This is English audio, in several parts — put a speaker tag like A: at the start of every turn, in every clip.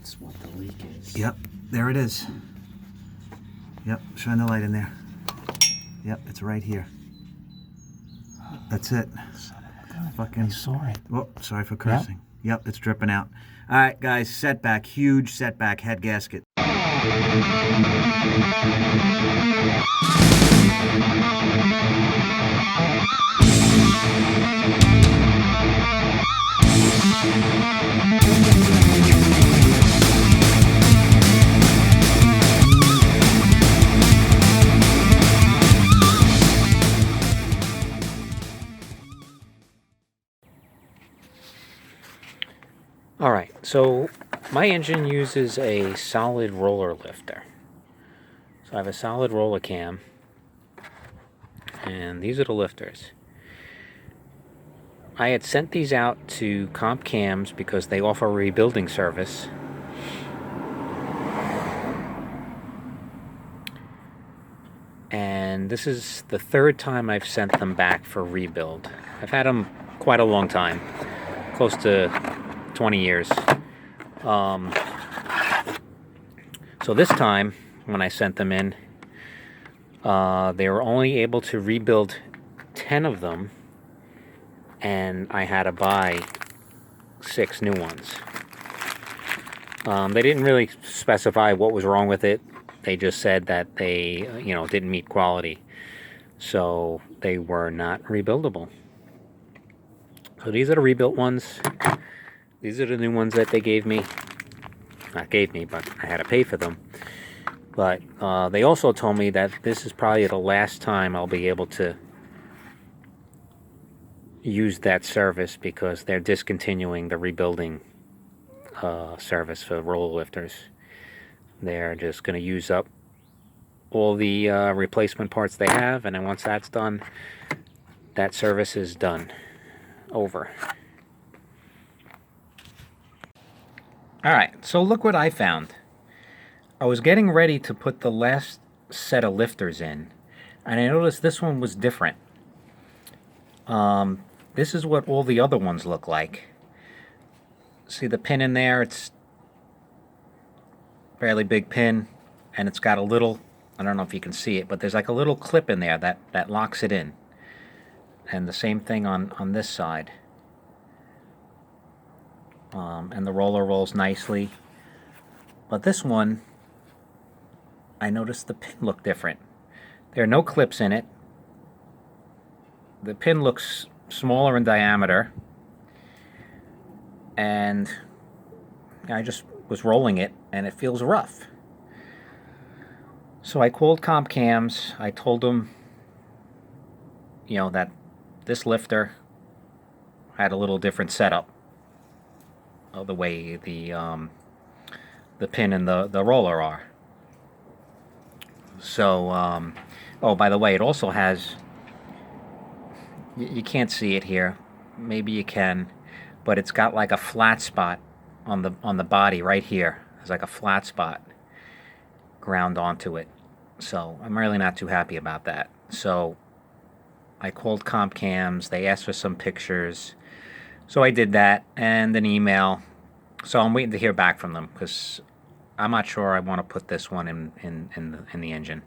A: That's what the leak is.
B: Yep, there it is. Yep, shine the light in there. Yep, it's right here. That's it. Fucking.
A: I saw it.
B: Oh, sorry for cursing. Yep, it's dripping out. All right, guys, setback, huge setback, head gasket.
A: Alright, so my engine uses a solid roller lifter. So I have a solid roller cam, and these are the lifters. I had sent these out to Comp Cams because they offer a rebuilding service. And this is the third time I've sent them back for rebuild. I've had them quite a long time, close to 20 years. So this time, when I sent them in, they were only able to rebuild 10 of them, and I had to buy 6 new ones. They didn't really specify what was wrong with it. They just said that they, didn't meet quality. So they were not rebuildable. So these are the rebuilt ones. These are the new ones that they gave me. Not gave me, but I had to pay for them. But they also told me that this is probably the last time I'll be able to use that service because they're discontinuing the rebuilding service for roller lifters. They're just going to use up all the replacement parts they have, and then once that's done, that service is done. Over. Alright, so look what I found. I was getting ready to put the last set of lifters in, and I noticed this one was different. This is what all the other ones look like. See the pin in there? It's a fairly big pin, and it's got a little, I don't know if you can see it, but there's like a little clip in there that locks it in. And the same thing on this side. And the roller rolls nicely. But this one, I noticed the pin looked different. There are no clips in it. The pin looks smaller in diameter. And I just was rolling it, and it feels rough. So I called Comp Cams. I told them, that this lifter had a little different setup of the way the pin and the roller are. So, oh, by the way, it also has, you can't see it here, maybe you can, but it's got like a flat spot on the body right here. There's like a flat spot ground onto it. So I'm really not too happy about that. So I called Comp Cams. They asked for some pictures. So I did that and an email. So I'm waiting to hear back from them because I'm not sure I want to put this one in the engine.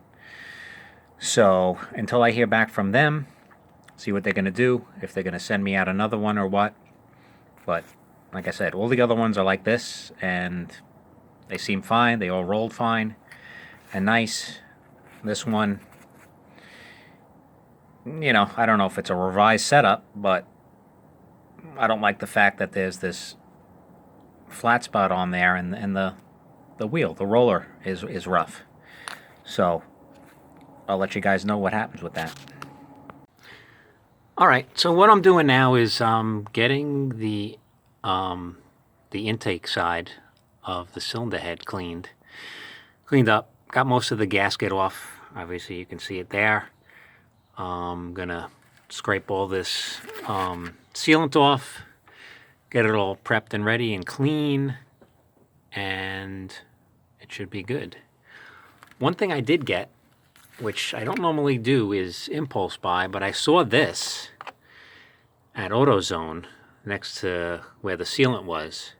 A: So until I hear back from them, see what they're going to do, if they're going to send me out another one or what. But like I said, all the other ones are like this, and they seem fine. They all rolled fine and nice. This one, I don't know if it's a revised setup, but I don't like the fact that there's this flat spot on there, and the wheel, the roller, is rough. So I'll let you guys know what happens with that. Alright, so what I'm doing now is getting the intake side of the cylinder head cleaned up. Got most of the gasket off. Obviously you can see it there. I'm gonna scrape all this sealant off, get it all prepped and ready and clean, and it should be good. One thing I did get, which I don't normally do, is impulse buy, but I saw this at AutoZone next to where the sealant was.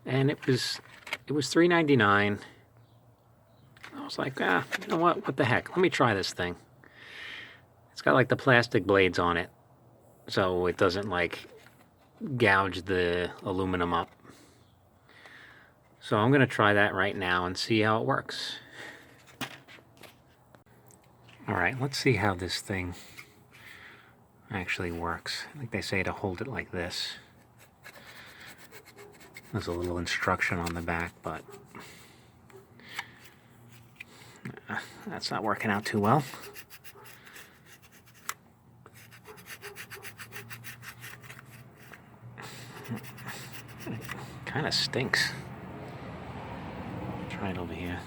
A: and it was $3.99. I was like, you know what the heck? Let me try this thing. It's got like the plastic blades on it, so it doesn't like gouge the aluminum up. So I'm gonna try that right now and see how it works. All right, let's see how this thing actually works. I think they say to hold it like this. There's a little instruction on the back, but that's not working out too well. Kind of stinks. Try it over here.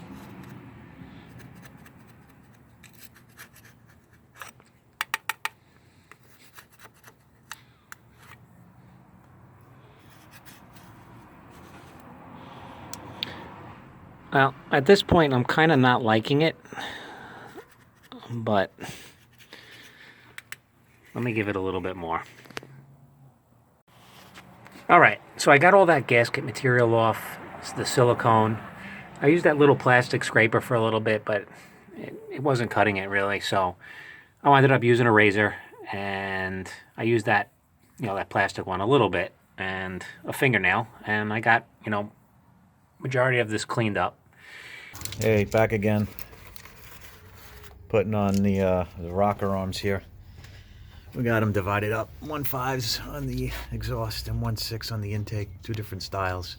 A: Well, at this point, I'm kind of not liking it, but let me give it a little bit more. All right, so I got all that gasket material off, the silicone. I used that little plastic scraper for a little bit, but it wasn't cutting it really, so I ended up using a razor, and I used that, that plastic one a little bit, and a fingernail, and I got, majority of this cleaned up.
B: Hey, back again. Putting on the rocker arms here. We got them divided up. 1.5s on the exhaust and 1.6 on the intake. Two different styles.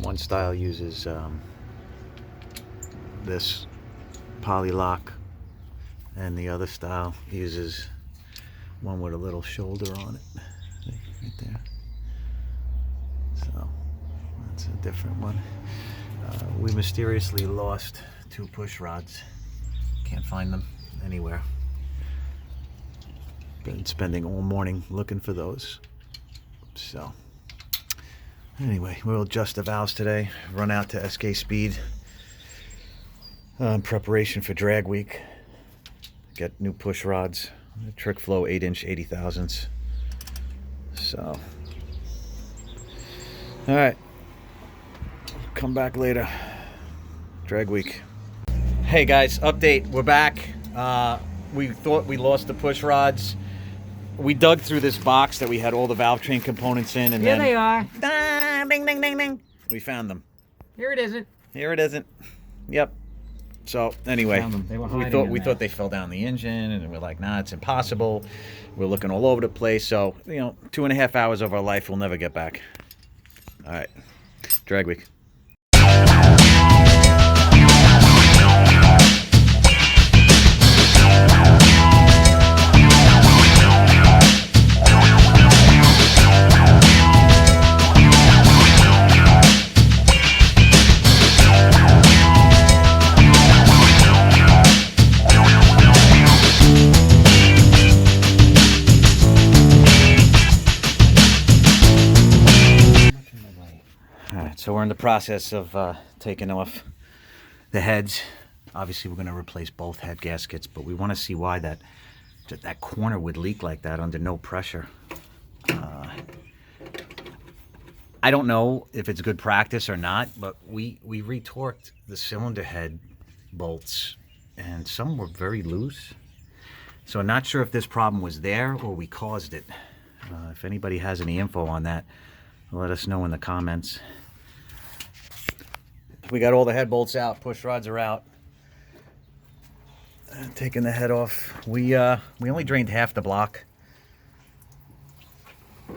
B: One style uses this poly lock, and the other style uses one with a little shoulder on it. See, right there. So that's a different one. We mysteriously lost 2 push rods. Can't find them anywhere. Been spending all morning looking for those. So anyway, we'll adjust the valves today. Run out to SK Speed in preparation for drag week. Get new push rods. Trick Flow 8-inch 80 thousandths. So all right, come back later. Drag week. Hey guys, update. We're back. We thought we lost the push rods. We dug through this box that we had all the valve train components in, and
A: Here
B: then
A: they are.
B: ding, ding, ding, ding. We found them.
A: Here it isn't.
B: Here it isn't. Yep. So anyway,
A: They were
B: we
A: hiding in
B: thought
A: there.
B: they fell down the engine, and we're like, nah, it's impossible. We're looking all over the place. So 2.5 hours of our life we'll never get back. All right, drag week. So we're in the process of taking off the heads. Obviously, we're going to replace both head gaskets, but we want to see why that corner would leak like that under no pressure. I don't know if it's good practice or not, but we retorqued the cylinder head bolts, and some were very loose. So I'm not sure if this problem was there or we caused it. If anybody has any info on that, let us know in the comments. We got all the head bolts out, push rods are out. Taking the head off. We only drained half the block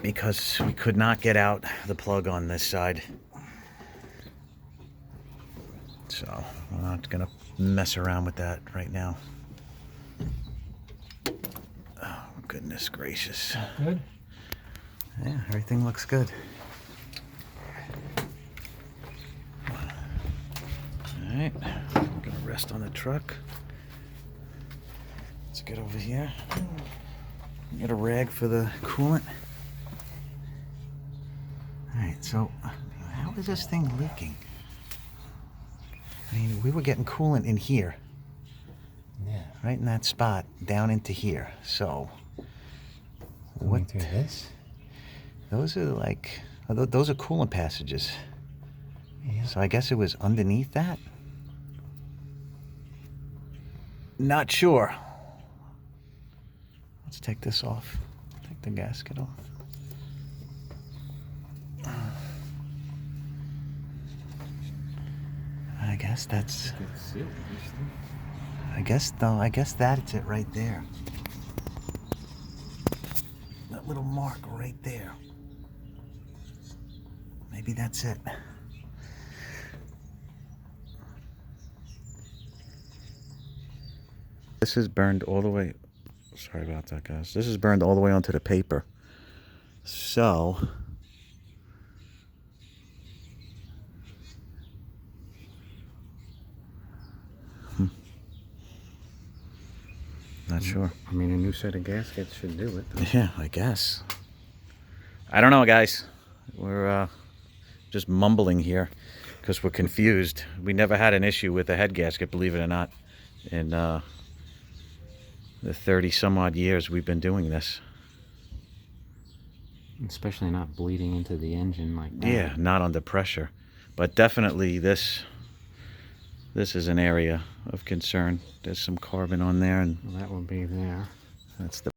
B: because we could not get out the plug on this side. So I'm not gonna mess around with that right now. Oh, goodness gracious.
A: Good.
B: Yeah, everything looks good. All right, we're gonna rest on the truck. Let's get over here. Get a rag for the coolant. All right, so how is this thing leaking? I mean, we were getting coolant in here.
A: Yeah.
B: Right in that spot, down into here. So,
A: Going through this?
B: Those are like, Those are coolant passages. Yeah, so I guess it was underneath that? Not sure. Let's take this off. Take the gasket off. I guess that's... I guess that's it right there. That little mark right there. Maybe that's it. This is burned all the way... Sorry about that, guys. This is burned all the way onto the paper. So... Not sure.
A: I mean, a new set of gaskets should do it, though.
B: Yeah, I guess. I don't know, guys. We're just mumbling here because we're confused. We never had an issue with the head gasket, believe it or not, in the 30-some-odd years we've been doing this.
A: Especially not bleeding into the engine like that.
B: Yeah, not under pressure. But definitely this is an area of concern. There's some carbon on there, and
A: Well, that would be there.
B: that's the...